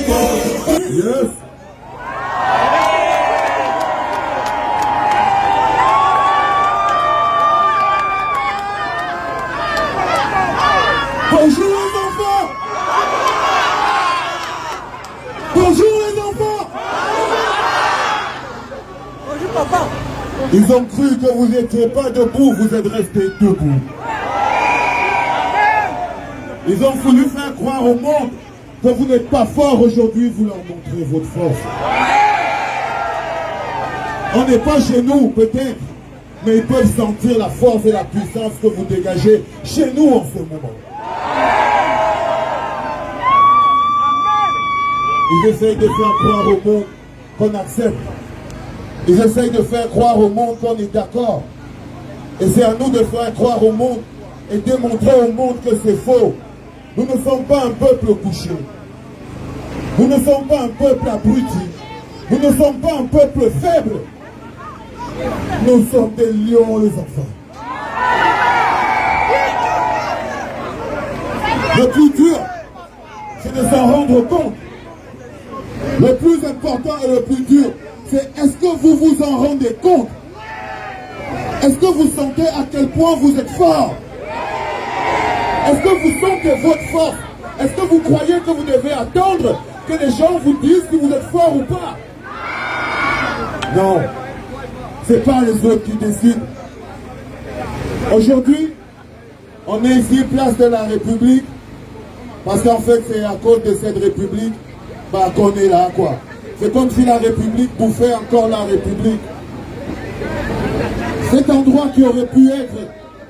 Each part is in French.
Yes. Bonjour les enfants. Bonjour les enfants. Bonjour papa. Ils ont cru que vous n'étiez pas debout, vous êtes restés debout. Ils ont voulu faire croire au monde que vous n'êtes pas fort aujourd'hui, vous leur montrez votre force. On n'est pas chez nous, peut-être, mais ils peuvent sentir la force et la puissance que vous dégagez chez nous en ce moment. Ils essayent de faire croire au monde qu'on accepte. Ils essayent de faire croire au monde qu'on est d'accord. Et c'est à nous de faire croire au monde et démontrer au monde que c'est faux. Nous ne sommes pas un peuple couché. Nous ne sommes pas un peuple abruti. Nous ne sommes pas un peuple faible. Nous sommes des lions, les enfants. Le plus dur, c'est de s'en rendre compte. Le plus important et le plus dur, c'est est-ce que vous vous en rendez compte? Est-ce que vous sentez à quel point vous êtes fort? Est-ce que vous sentez votre force? Est-ce que vous croyez que vous devez attendre que les gens vous disent si vous êtes fort ou pas? Non, c'est pas les autres qui décident. Aujourd'hui, on est ici, place de la République, parce qu'en fait, c'est à cause de cette République qu'on est là, quoi. C'est comme si la République bouffait encore la République. Cet endroit qui aurait pu être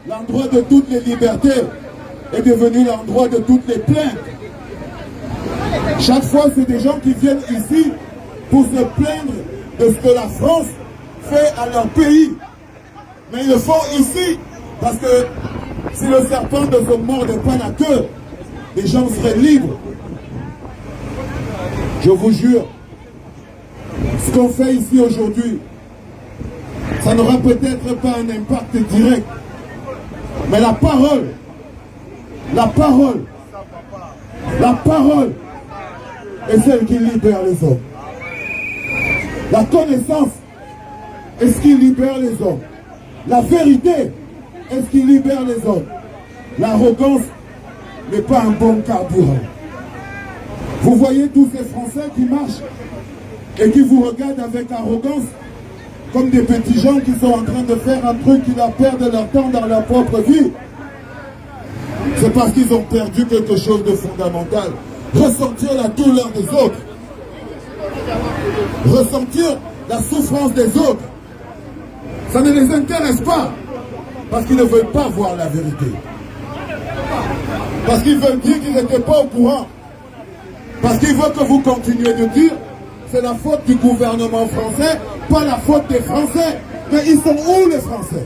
l'endroit de toutes les libertés est devenu l'endroit de toutes les plaintes. Chaque fois, c'est des gens qui viennent ici pour se plaindre de ce que la France fait à leur pays. Mais ils le font ici parce que si le serpent ne se mordait pas la queue, les gens seraient libres. Je vous jure, ce qu'on fait ici aujourd'hui, ça n'aura peut-être pas un impact direct, mais la parole est celle qui libère les hommes. La connaissance est ce qui libère les hommes. La vérité est ce qui libère les hommes. L'arrogance n'est pas un bon carburant. Vous voyez tous ces Français qui marchent et qui vous regardent avec arrogance comme des petits gens qui sont en train de faire un truc qui leur perdent leur temps dans leur propre vie. C'est parce qu'ils ont perdu quelque chose de fondamental. Ressentir la douleur des autres. Ressentir la souffrance des autres. Ça ne les intéresse pas. Parce qu'ils ne veulent pas voir la vérité. Parce qu'ils veulent dire qu'ils n'étaient pas au courant. Parce qu'ils veulent que vous continuez de dire c'est la faute du gouvernement français, pas la faute des Français. Mais ils sont où les Français?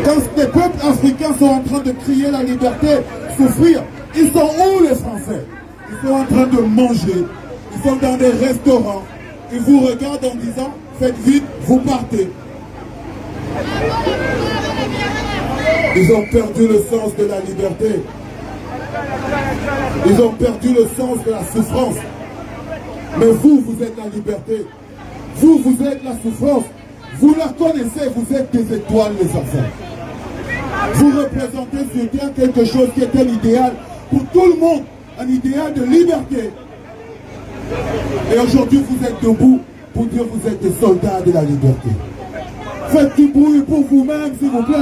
Quand les peuples africains sont en train de crier la liberté, souffrir, ils sont où les Français? Ils sont en train de manger, ils sont dans des restaurants, ils vous regardent en disant faites vite, vous partez. Ils ont perdu le sens de la liberté. Ils ont perdu le sens de la souffrance. Mais vous, vous êtes la liberté. Vous, vous êtes la souffrance. Vous la connaissez, vous êtes des étoiles, les enfants. Vous représentez sur terre quelque chose qui était l'idéal pour tout le monde, un idéal de liberté. Et aujourd'hui, vous êtes debout pour dire que vous êtes des soldats de la liberté. Faites du bruit pour vous-même, s'il vous plaît.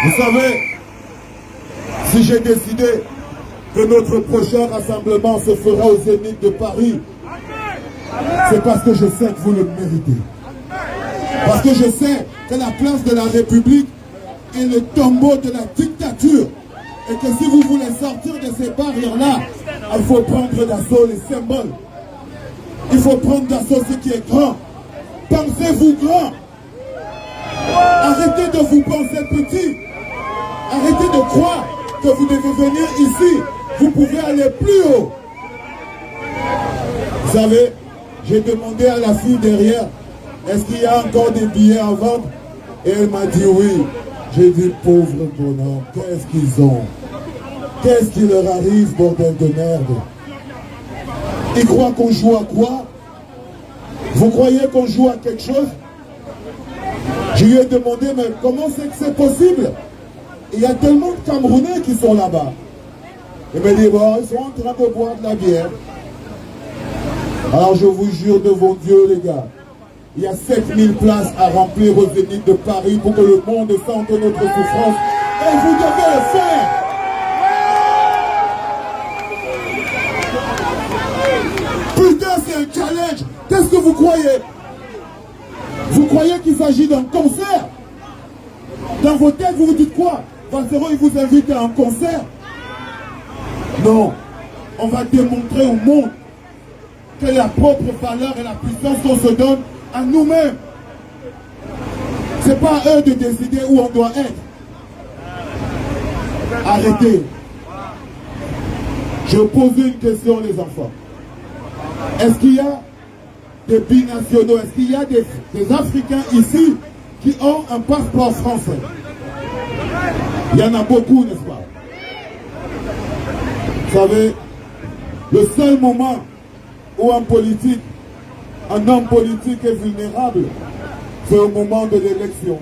Vous savez, si j'ai décidé que notre prochain rassemblement se fera au Zénith de Paris, c'est parce que je sais que vous le méritez. Parce que je sais que la place de la République est le tombeau de la dictature. Et que si vous voulez sortir de ces barrières-là, il faut prendre d'assaut les symboles. Il faut prendre d'assaut ce qui est grand. Pensez-vous grand. Arrêtez de vous penser petit. Arrêtez de croire que vous devez venir ici. Vous pouvez aller plus haut. Vous savez, j'ai demandé à la fille derrière, est-ce qu'il y a encore des billets à vendre? Et elle m'a dit oui. J'ai dit, pauvre bonhomme, qu'est-ce qu'ils ont? Qu'est-ce qui leur arrive, bordel de merde? Ils croient qu'on joue à quoi? Vous croyez qu'on joue à quelque chose? Je lui ai demandé, mais comment c'est que c'est possible? Il y a tellement de Camerounais qui sont là-bas. Il me dit, bon, ils sont en train de boire de la bière. Alors je vous jure devant Dieu, les gars, il y a 7000 places à remplir au Zénith de Paris pour que le monde sente notre souffrance. Et vous devez le faire. Putain, c'est un challenge. Qu'est-ce que vous croyez? Vous croyez qu'il s'agit d'un concert? Dans vos têtes, vous vous dites quoi? Valsero, il vous invite à un concert? Non. On va démontrer au monde quelle est la propre valeur et la puissance qu'on se donne à nous-mêmes. C'est pas à eux de décider où on doit être. Arrêtez. Je pose une question, les enfants. Est-ce qu'il y a des binationaux, est-ce qu'il y a des Africains ici qui ont un passeport français? Il y en a beaucoup, n'est-ce pas? Vous savez, le seul moment où un homme politique est vulnérable, c'est au moment de l'élection.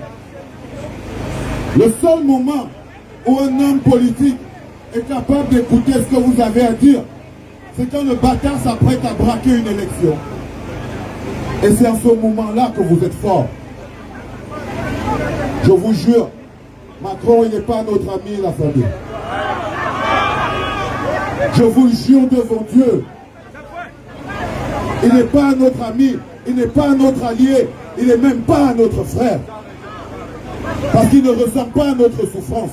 Le seul moment où un homme politique est capable d'écouter ce que vous avez à dire, c'est quand le bâtard s'apprête à braquer une élection. Et c'est à ce moment-là que vous êtes fort. Je vous jure, Macron, il n'est pas notre ami, la famille. Je vous jure devant Dieu, il n'est pas notre ami, il n'est pas notre allié, il n'est même pas notre frère. Parce qu'il ne ressent pas notre souffrance,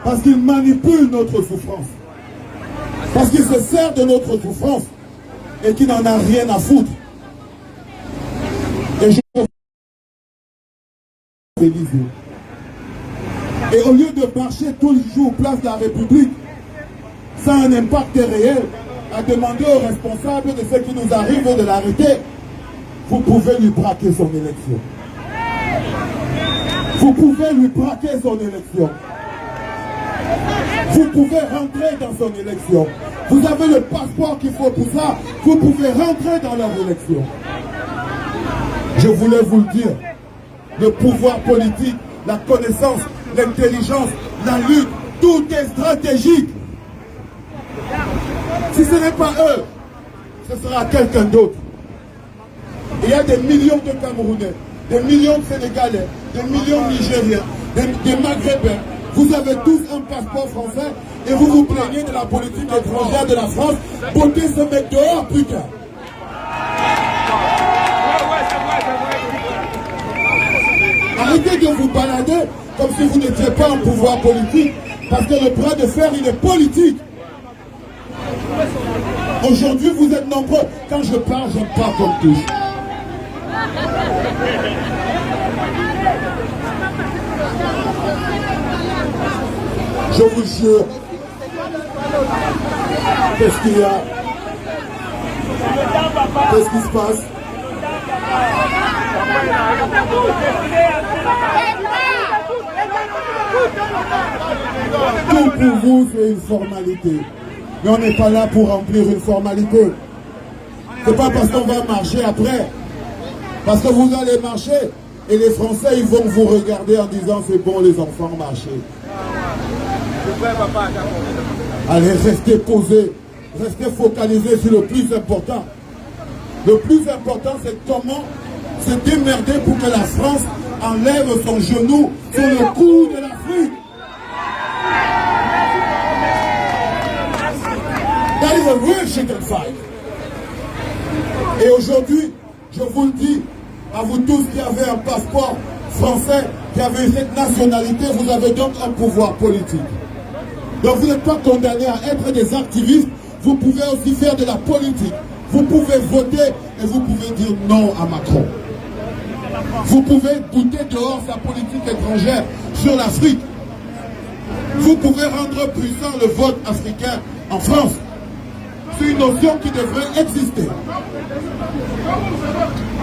parce qu'il manipule notre souffrance, parce qu'il se sert de notre souffrance et qu'il n'en a rien à foutre. Et je et au lieu de marcher tous les jours place de la République, ça a un impact réel, à demander aux responsables de ce qui nous arrive de l'arrêter, vous pouvez lui braquer son élection. Vous pouvez lui braquer son élection. Vous pouvez rentrer dans son élection. Vous avez le passeport qu'il faut pour ça. Vous pouvez rentrer dans leur élection. Je voulais vous le dire. Le pouvoir politique, la connaissance, l'intelligence, la lutte, tout est stratégique. Si ce n'est pas eux, ce sera quelqu'un d'autre. Il y a des millions de Camerounais, des millions de Sénégalais, des millions de Nigériens, des Maghrébins. Vous avez tous un passeport français et vous vous plaignez de la politique étrangère de la France. Votez ce mec dehors, putain. Arrêtez de vous balader comme si vous n'étiez pas un pouvoir politique, parce que le bras de fer, il est politique. Aujourd'hui, vous êtes nombreux. Quand je parle, j'aime pas qu'on me touche. Je vous jure. Qu'est-ce qu'il y a? Qu'est-ce qui se passe? Tout pour vous, c'est une formalité. Mais on n'est pas là pour remplir une formalité. C'est pas parce qu'on va marcher après. Parce que vous allez marcher et les Français, ils vont vous regarder en disant c'est bon les enfants, marchez. Allez, restez posés. Restez focalisés sur le plus important. Le plus important, c'est comment se démerder pour que la France enlève son genou sur le cou de l'Afrique. That is a real chicken fight. Et aujourd'hui, je vous le dis, à vous tous qui avez un passeport français, qui avez cette nationalité, vous avez donc un pouvoir politique. Donc vous n'êtes pas condamnés à être des activistes, vous pouvez aussi faire de la politique. Vous pouvez voter et vous pouvez dire non à Macron. Vous pouvez bouter dehors sa politique étrangère sur l'Afrique. Vous pouvez rendre puissant le vote africain en France. C'est une notion qui devrait exister.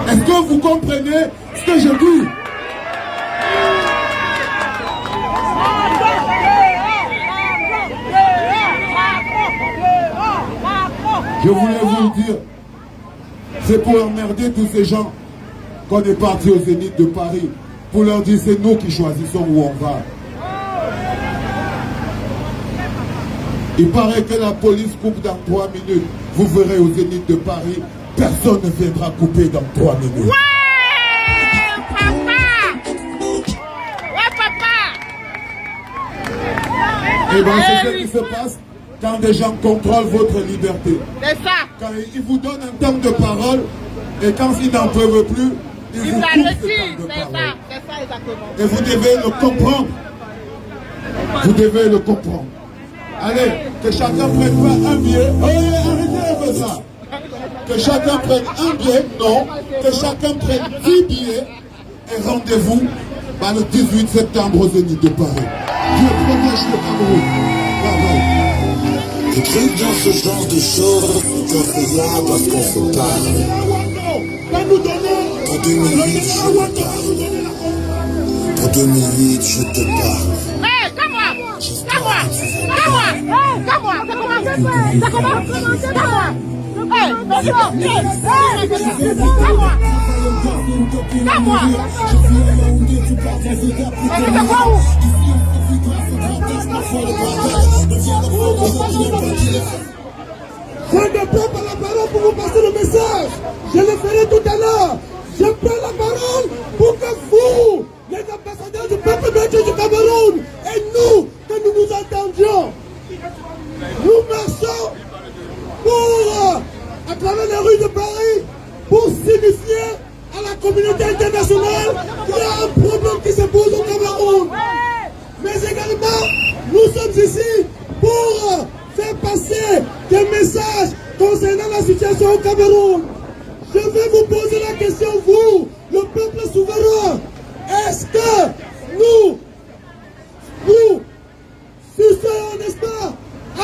Est-ce que vous comprenez ce que je dis? Je voulais vous le dire. C'est pour emmerder tous ces gens qu'on est parti au Zénith de Paris. Pour leur dire c'est nous qui choisissons où on va. Il paraît que la police coupe dans 3 minutes. Vous verrez au Zénith de Paris, personne ne viendra couper dans 3 minutes. Ouais, papa! Ouais, papa! Et bien c'est ce qui se passe quand des gens contrôlent votre liberté. C'est ça. Quand ils vous donnent un temps de parole, et quand ils n'en peuvent plus, ils vous coupent ce temps de parole. C'est ça exactement. Et vous devez le comprendre. Vous devez le comprendre. Allez, que chacun prenne pas un billet. Oh, arrêtez de ça. Que chacun prenne un billet, non. Que chacun prenne 10 billets. Et rendez-vous le 18 septembre au Zénith de Paris. Dieu protège le Cameroun. Bye bye. Les trucs dans ce genre de choses, on fait là parce qu'on se parle. En 2008, je te parle. En 2008, je te parle. Hé, calme-moi! Calme-moi! Calme-moi! Calme-moi! Ça commence? Calme-moi! Hé, calme-moi! Calme-moi! Mais c'est quoi où? Je ne prends pas la parole pour vous passer le message. Je le ferai tout à l'heure. Je prends la parole pour que vous, les ambassadeurs du peuple belge du Cameroun, et nous, que nous nous entendions. Nous marchons pour, à travers les rues de Paris, pour signifier à la communauté internationale qu'il y a un problème qui se pose au Cameroun. Mais également, nous sommes ici pour faire passer des messages concernant la situation au Cameroun. Je vais vous poser la question, vous, le peuple souverain. Est-ce que nous sucerons, n'est-ce pas, à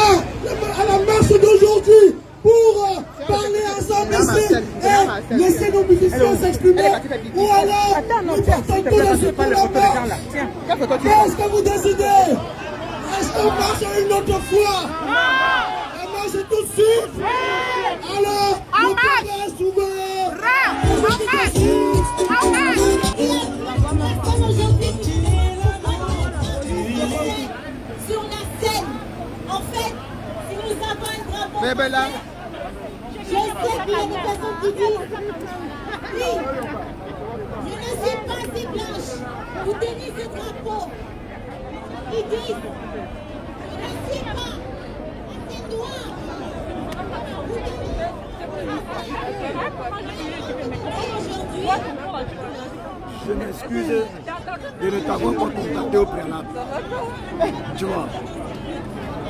la marche d'aujourd'hui pour parler ensemble ici et laisser nos musiciens s'exprimer, ou alors nous partons tous les jours pour la marche? Qu'est-ce que vous décidez? Est-ce qu'on marche une autre fois? On marche tout de suite? Alors, le peuple est souverain. Sur la scène, en fait, si nous avons un drapeau, Bébé là. je sais qu'il y a des personnes qui disent oui, je ne suis pas assez blanche, vous tenez ce drapeau. Ils disent je ne suis pas assez noire, vous tenez. Je m'excuse de ne t'avoir pas contacté au préalable. Tu vois,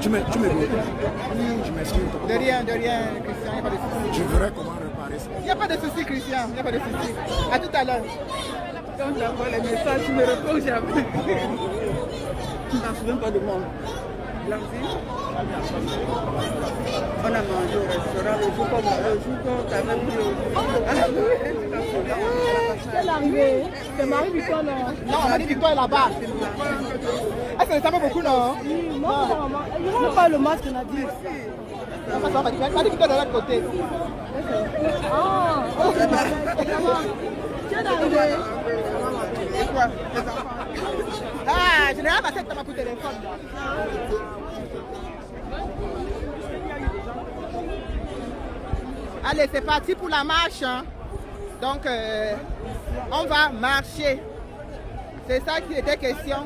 tu m'écoutes. Je m'excuse. De rien, Christian, il n'y a pas de souci. Je verrai comment réparer ça. Il n'y a pas de souci, Christian, il n'y a pas de souci. À tout à l'heure. Quand j'envoie les messages, je me repose jamais. Tu n'en souviens pas de moi. Blanzy, on a mangé au restaurant le jour qu'on t'avait pris Elle est arrivée. C'est Marie-Victoire, non? Non, Marie-Victoire est là-bas. Ah, ça ne savait beaucoup, non? Oui, moi, il n'y aura pas le masque, on a dit. Marie-Victoire est de l'autre côté. Ah, ok. Tu es arrivé. Ah, général, ma tête m'a coupé téléphone. Allez, c'est parti pour la marche. Hein. Donc, on va marcher. C'est ça qui était question.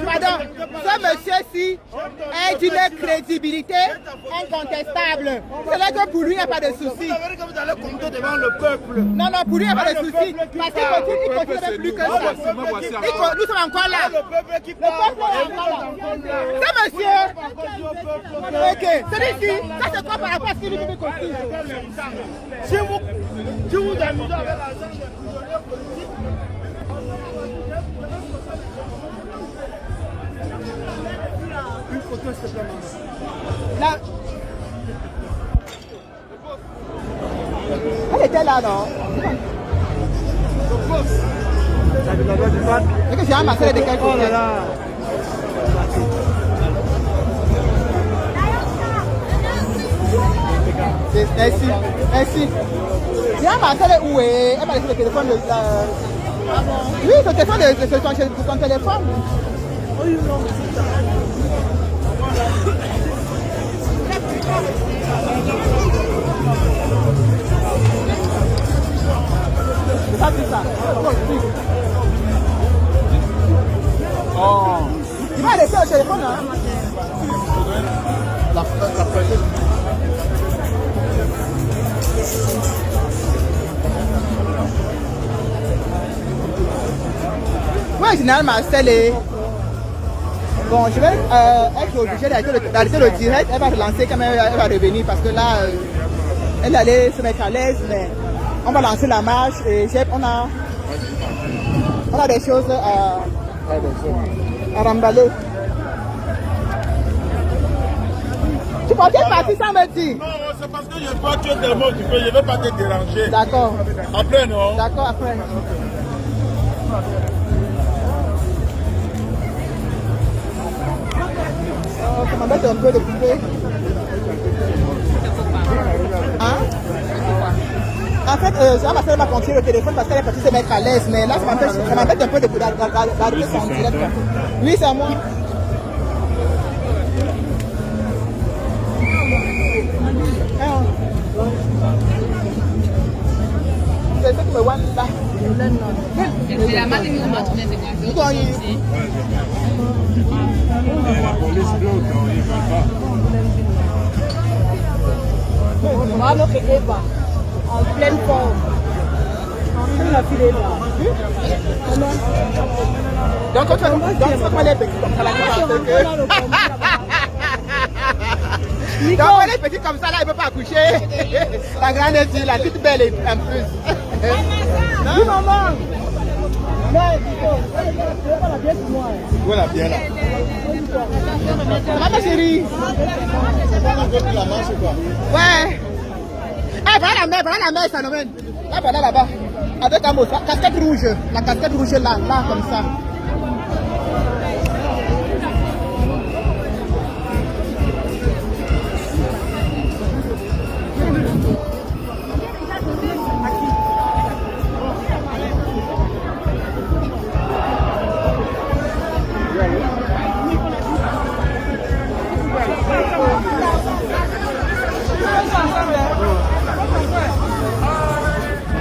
Pardon, ce monsieur-ci est d'une crédibilité incontestable. C'est là que pour lui, il n'y a pas de souci. Vous avez dit que vous allez compter devant le peuple. Non, pour lui, il n'y a pas de souci. Parce qu'il continue avec plus que ça. Nous sommes encore là. Le peuple qui Le peuple parle. est encore là. Ce monsieur, ok, celui-ci, ça c'est quoi par rapport à ce qu'il lui dit aussi. Si vous amusez avec l'argent, une photo, s'il te plaît, maman. Là. Elle était là, non? C'est que j'ai ramassé de quel côté? Merci. Merci. Viens, ma télé, où est? Elle m'a laissé le téléphone. Oui, le téléphone de son téléphone. C'est pas tout ça. Oh. Il va laisser le téléphone, hein? La petite. Moi, généralement, Marcel est... Bon, je vais être obligée d'arrêter le direct. Elle va relancer quand même, elle va revenir parce que là, elle allait se mettre à l'aise, mais on va lancer la marche et on a des choses à remballer. Tu peux peut-être partir sans me dire. Non, c'est parce que je vois que tu es tellement occupé, je ne vais pas te déranger. D'accord. Après, non? D'accord, après. Ça m'embête un peu de couper. Hein? En fait, ma soeur m'a continué le téléphone parce qu'elle est partie se mettre à l'aise, mais là, ça m'embête un peu d'arrêter son direct. Oui, c'est à moi. C'est ça que me voit là. C'est la main qui nous montre des La police bloque, il ne va pas. En pleine forme. Donc, quand elle est petite comme ça, là, donc, elle est petite comme ça, là, elle ne peut pas accoucher. La grande est la toute belle en plus. Oui, maman. Où est la bière là? Maman chérie. C'est pas encore de la marche ou quoi? Ouais. Eh, voilà la mère, ça nous mène. Là, voilà là-bas. Avec un mot, casquette rouge. La casquette rouge là, comme ça.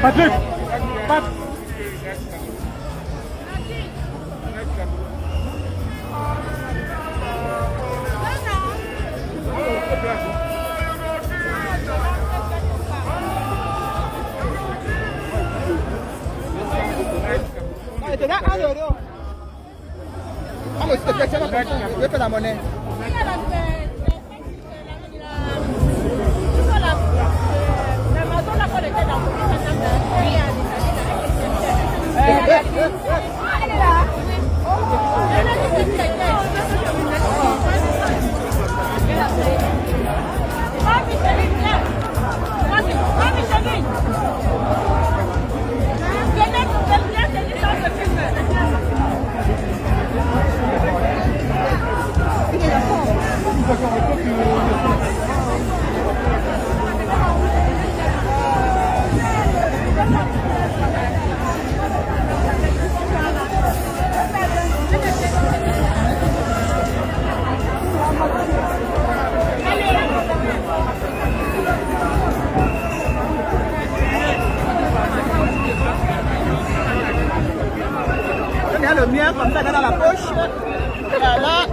Patrick! Te da 1 euro. Vamos, te fais la monnaie. Le mien comme ça dans la poche. Voilà.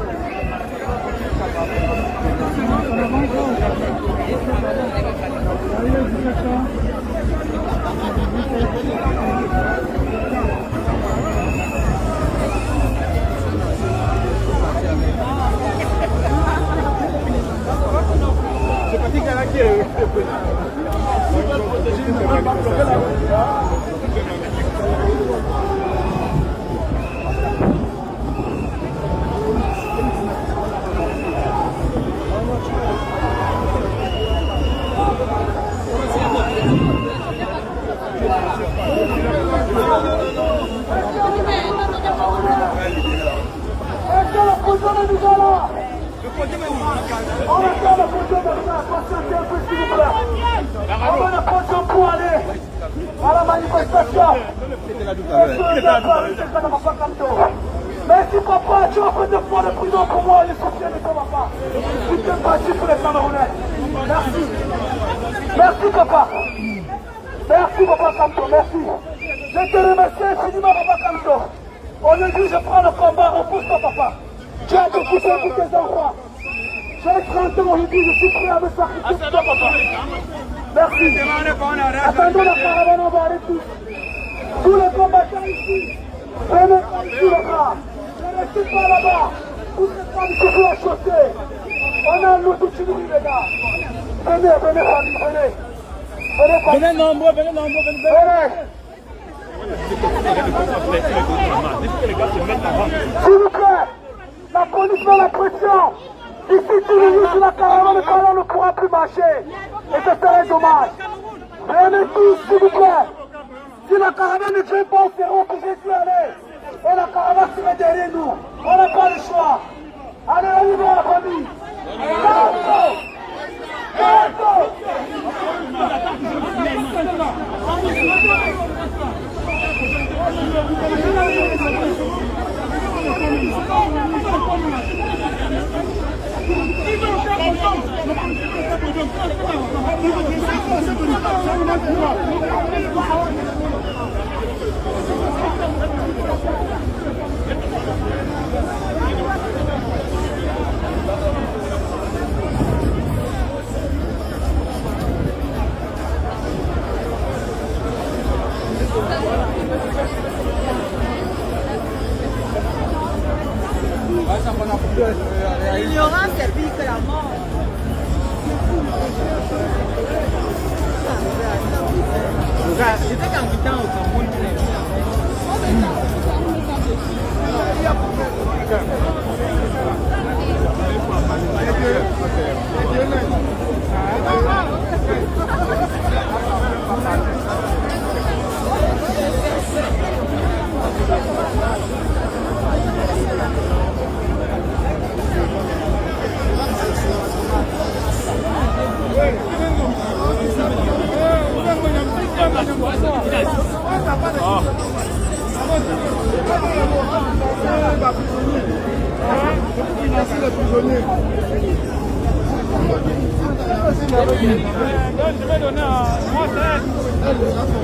C'est pas dit qu'elle a qui est. On va faire la photo comme ça, patientez un peu s'il vous plaît. pour aller à la manifestation. Merci papa, tu as fait 2 mois de prison pour moi, les soutiens de ton papa. Tu t'es battu pour les Camerounais. Merci. Merci papa. Merci papa Kamto, merci. Je te remercie infiniment papa Kamto. Aujourd'hui je prends le combat, repousse-toi papa. Tu as beaucoup pour tes enfants. J'ai 30 ans aujourd'hui, je suis prêt à me sacrifier pour toi papa. Merci. Attendons la caravane, on va arrêter. Tous les combattants ici, venez pas ici les gars. Ne restez pas là-bas. Tous les femmes ici sur la chaussée. On a nous tout unis les gars. Venez, venez famille, venez. Venez nombreux, venez nombreux, venez. S'il vous plaît, la police met la pression. Ici, tous les jours sur la caravane, le caravane ne pourra plus marcher. Et ce serait dommage. Venez tous, s'il vous plaît. Si la caravane ne vient pas, on sera obligé d'y aller. Et la caravane serait derrière nous. On n'a pas le choix. Allez, on y va la famille. L'ignorance c'est pire que la mort. J'étais candidat au Cameroun.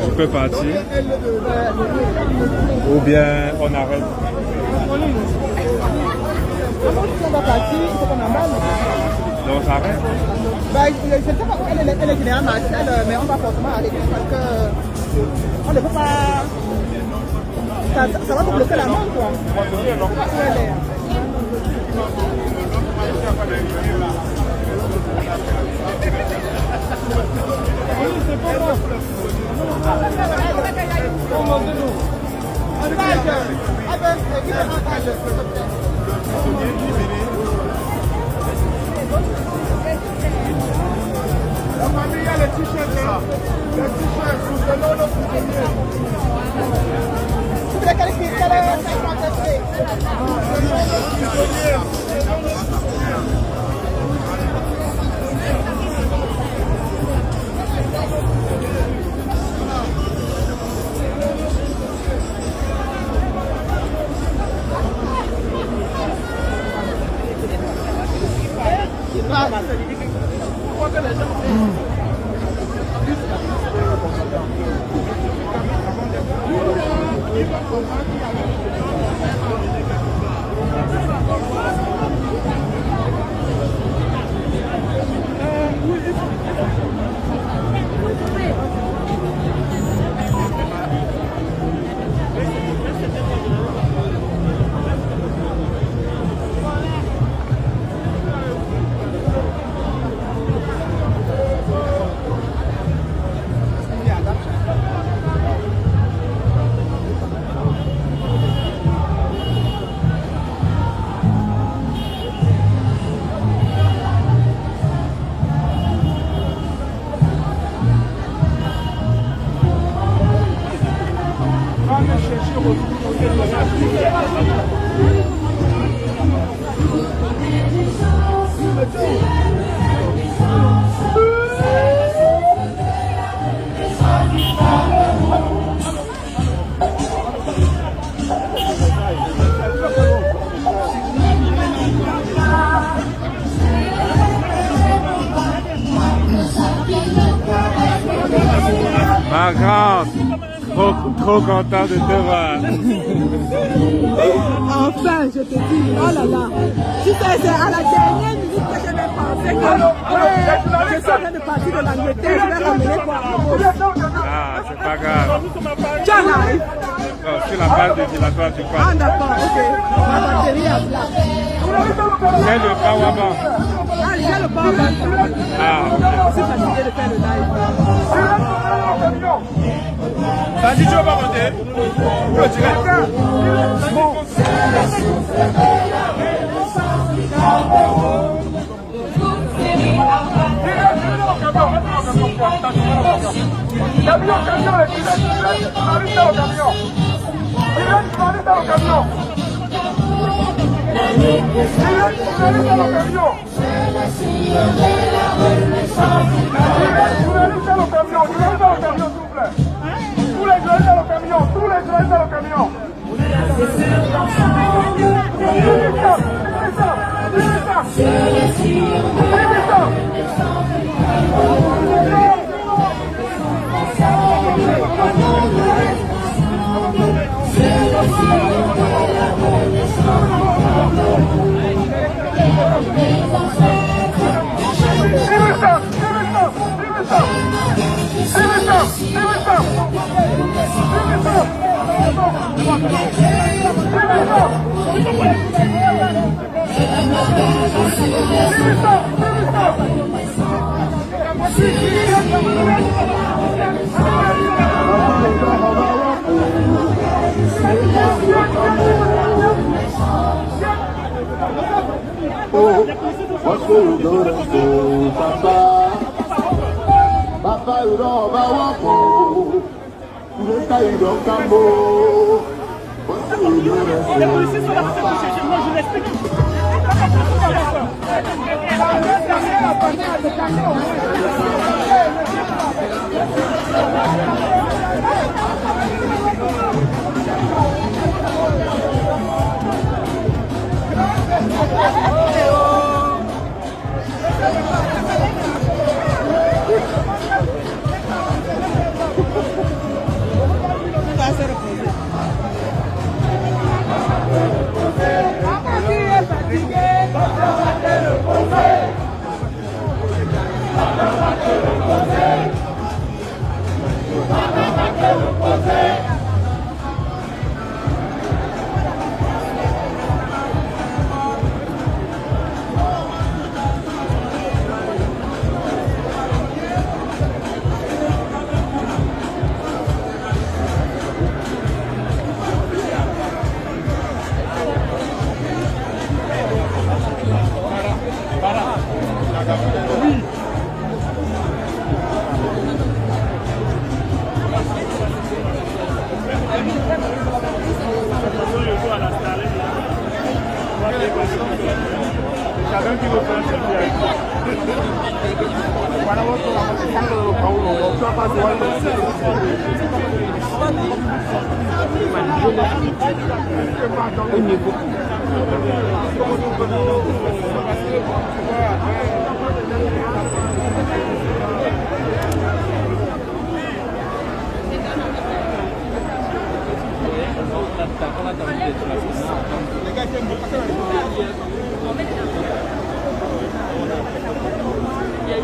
Tu peux partir ou bien on arrête. On va partir, il faut qu'on emballe. Donc on arrête. Bah, je ne sais pas, elle est générale Marcel, mais on va forcément aller parce que on ne peut pas. Ça va te bloquer la main quoi. La famille a les t-shirts là. Les t-shirts, nous donnons nos prisonniers. Trop content de te voir. Enfin, je te dis, oh là là. Tu sais, c'est à la dernière minute que j'ai même pensé que je suis en train de partir de l'Angleterre, je vais ramener quoi. Ah, c'est pas grave. Tu en arrives? Sur la base de dilatoire, tu crois. Ah d'accord, ok. Ma batterie est plat. C'est le power bank. Ah, j'ai le power bank. Ah, ok. Je suis fatigué de faire le live. Ça dit, tu vas pas monter? Tu Papa, you don't walk. You don't come. Les policiers sont là pour te chercher, moi je respecte. Il y a eu